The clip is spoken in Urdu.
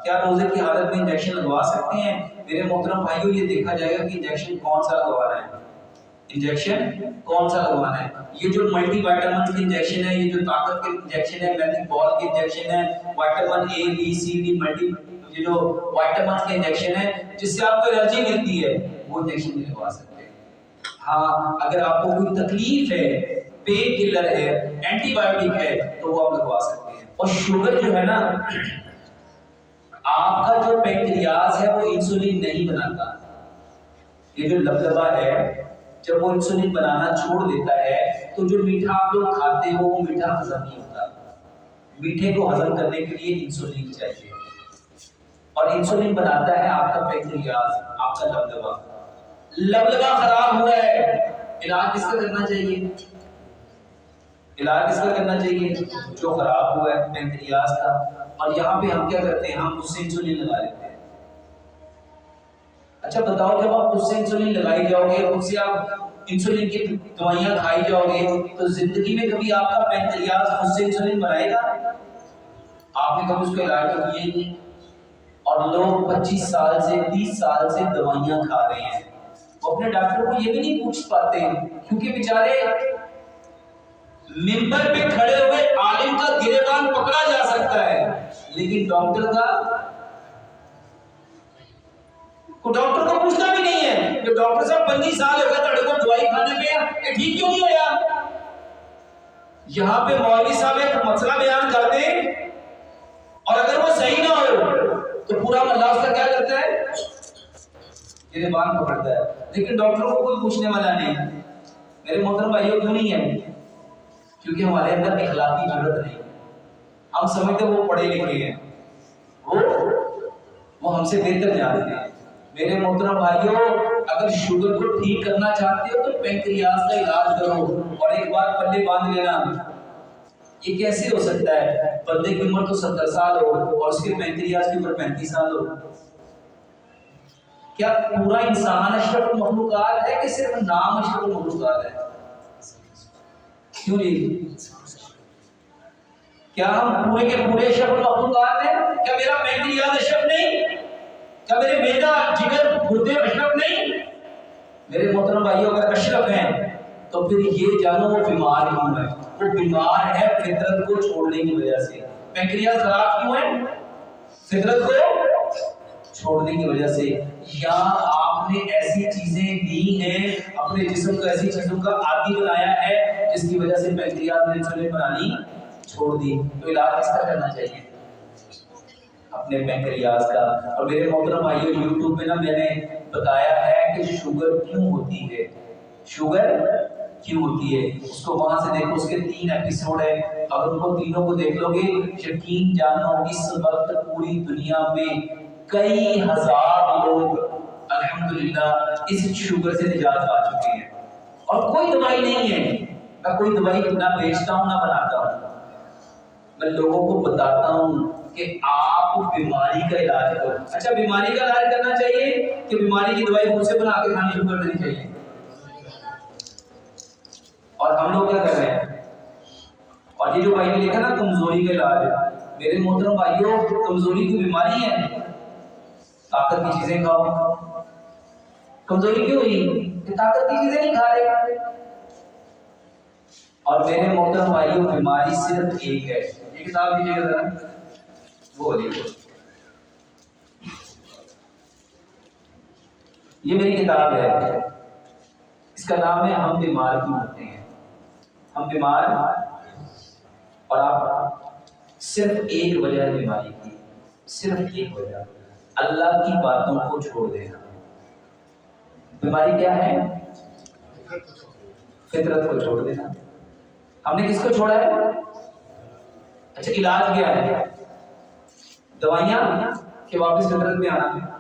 کیا روزے کی حالت میں انجیکشن لگوا سکتے ہیں؟ میرے محترم بھائیوں یہ دیکھا جائے گا کہ انجیکشن کون سا لگوانا ہے، انجیکشن کون سا لگوانا ہے۔ یہ جو ملٹی وائٹامن کے انجیکشن ہے، یہ جو طاقت کے انجیکشن ہے، میجک بال کے انجیکشن ہے، vitamin A B C D multi یہ جو وائٹامن کے انجیکشن ہے جس سے آپ کو الرجی ملتی ہے، وہ انجیکشن نہیں لگوا سکتے۔ ہاں اگر آپ کو کوئی تکلیف ہے، پین کلر ہے، اینٹی بایوٹک ہے تو وہ آپ لگوا سکتے ہیں۔ اور شوگر جو ہے نا، آپ کا جو پینکریاس ہے وہ انسولین نہیں بناتا۔ یہ جو لبلبا ہے جب وہ انسولین بنانا چھوڑ دیتا ہے تو جو میٹھا آپ لوگ کھاتے ہو وہ میٹھا ہضم نہیں ہوتا۔ میٹھے کو ہضم کرنے کے لیے انسولین چاہیے، اور انسولین بناتا ہے آپ کا پینکریاس، آپ کا لبلبا۔ لبلبا خراب ہوا ہے، علاج کس کا کرنا چاہیے؟ علاج کس کا کرنا چاہیے؟ جو خراب ہوا ہے پینکریاس کا۔ اور یہاں پہ ہم کیا کرتے ہیں؟ ہم اس سے انسولین لگا لیتے ہیں۔ اچھا بتاؤ، جب آپ اس سے انسولین لگائی جاؤ گے، اس سے آپ انسولین کی دوائیاں کھائی جاؤ گے، تو زندگی میں کبھی آپ کا پینکریاس اس سے انسولین بنائے گا؟ آپ نے کبھی اس کا علاج تو کیا ہی نہیں۔ اور لوگ 25 سال سے 30 سال سے دوائیاں کھا رہے ہیں، وہ اپنے ڈاکٹر کو یہ بھی نہیں پوچھ پاتے کیونکہ بیچارے ممبر پہ کھڑے ہوئے عالم کا گریبان پکڑا جا سکتا ہے لیکن ڈاکٹر کو پوچھنا بھی نہیں ہے کہ ڈاکٹر صاحب 25 سال ہو گئے تھوڑے کو دوائی کھانے پہ یہ ٹھیک کیوں نہیں ہوا؟ یہاں پہ مولوی صاحب ایک مسئلہ بیان کرتے ہیں اور اگر وہ صحیح نہ ہو تو پورا محلہ اس کا کیا کرتا ہے؟ گریبان پکڑتا ہے، لیکن ڈاکٹروں کو کوئی پوچھنے والا نہیں۔ میرے محترم بھائیوں کیوں نہیں ہے؟ کیونکہ ہمارے اندر اخلاقی جرات نہیں۔ ہم سمجھتے وہ پڑھے لکھے ہیں، وہ ہم سے بہتر جانتے ہیں۔ میرے محترم بھائیوں، اگر شوگر کو ٹھیک کرنا چاہتے ہو تو پینکریاس کا علاج کرو۔ اور ایک بات پلے باندھ لینا، یہ کیسے ہو سکتا ہے بندے کی عمر تو 70 سال ہو اور اس کے پینکریاس کی عمر 35 سال ہو؟ کیا پورا انسان اشرف المخلوقات ہے کہ صرف نام اشرف المخلوقات ہے؟ کیوں جی؟ کیا ہم پورے کے پورے اشرف المخلوقات ہیں؟ کیا میرا پینکریاس اشرف نہیں؟ کیا میرے معدہ جگر گردے اشرف نہیں؟ میرے محترم بھائیوں، اگر اشرف ہیں تو پھر یہ جانو وہ بیمار کیوں ہے؟ وہ بیمار ہے فطرت کو چھوڑنے کی وجہ سے۔ پینکریاس خراب کیوں ہے؟ فطرت کو چھوڑنے کی وجہ سے۔ یا آپ نے ایسی چیزیں لی ہیں، اپنے جسم کو ایسی چیزوں کا عادی بنایا ہے جس کی وجہ سے پینکریاس نے انسولین بنانی چھوڑ دی، تو علاج کس کا کرنا چاہیے؟ اپنے پینکریاس کا۔ اور میرے محترم بھائیوں، یوٹیوب پہ نا میں نے بتایا ہے کہ شوگر کیوں ہوتی ہے، شوگر کیوں ہوتی ہے، اس کو وہاں سے دیکھو، اس کے 3 ایپیسوڈ ہیں۔ اگر ان کو تینوں کو دیکھ لو گے، یقین جانو اس وقت پوری دنیا میں کئی ہزار لوگ الحمدللہ اس شوگر سے نجات پا چکے ہیں، اور کوئی دوائی نہیں ہے۔ میں کوئی دوائی نہ بیچتا ہوں نہ بناتا ہوں، میں لوگوں کو بتاتا ہوں کہ آپ بیماری کا علاج کرو۔ اچھا بیماری کا علاج کرنا چاہیے کہ بیماری کی دوائی خود سے بنا کے کھانی شروع کر دینی چاہیے؟ اور ہم لوگ کیا کر رہے ہیں؟ اور یہ جو بھائی نے لکھا نا کمزوری کا علاج، میرے محترم بھائیوں، کمزوری کی بیماری ہے، طاقت کی چیزیں کھاؤ۔ کمزوری کیوں ہوئی؟ کہ طاقت کی چیزیں نہیں کھا رہے۔ اور میرے محترم بھائیوں، بیماری صرف ایک ہے۔ یہ کتاب دیجیے گا ذرا، وہ دیکھو، یہ میری کتاب ہے، اس کا نام ہے ہم بیمار کیوں ہوتے ہیں۔ ہم بیمار، اور آپ صرف ایک وجہ ہے بیماری کی، صرف ایک وجہ، اللہ کی باتوں کو چھوڑ دینا۔ بیماری کیا ہے؟ فطرت کو چھوڑ دینا۔ ہم نے کس کو چھوڑا ہے؟ اچھا علاج کیا ہے؟ دوائیاں کہ واپس فطرت میں آنا ہے۔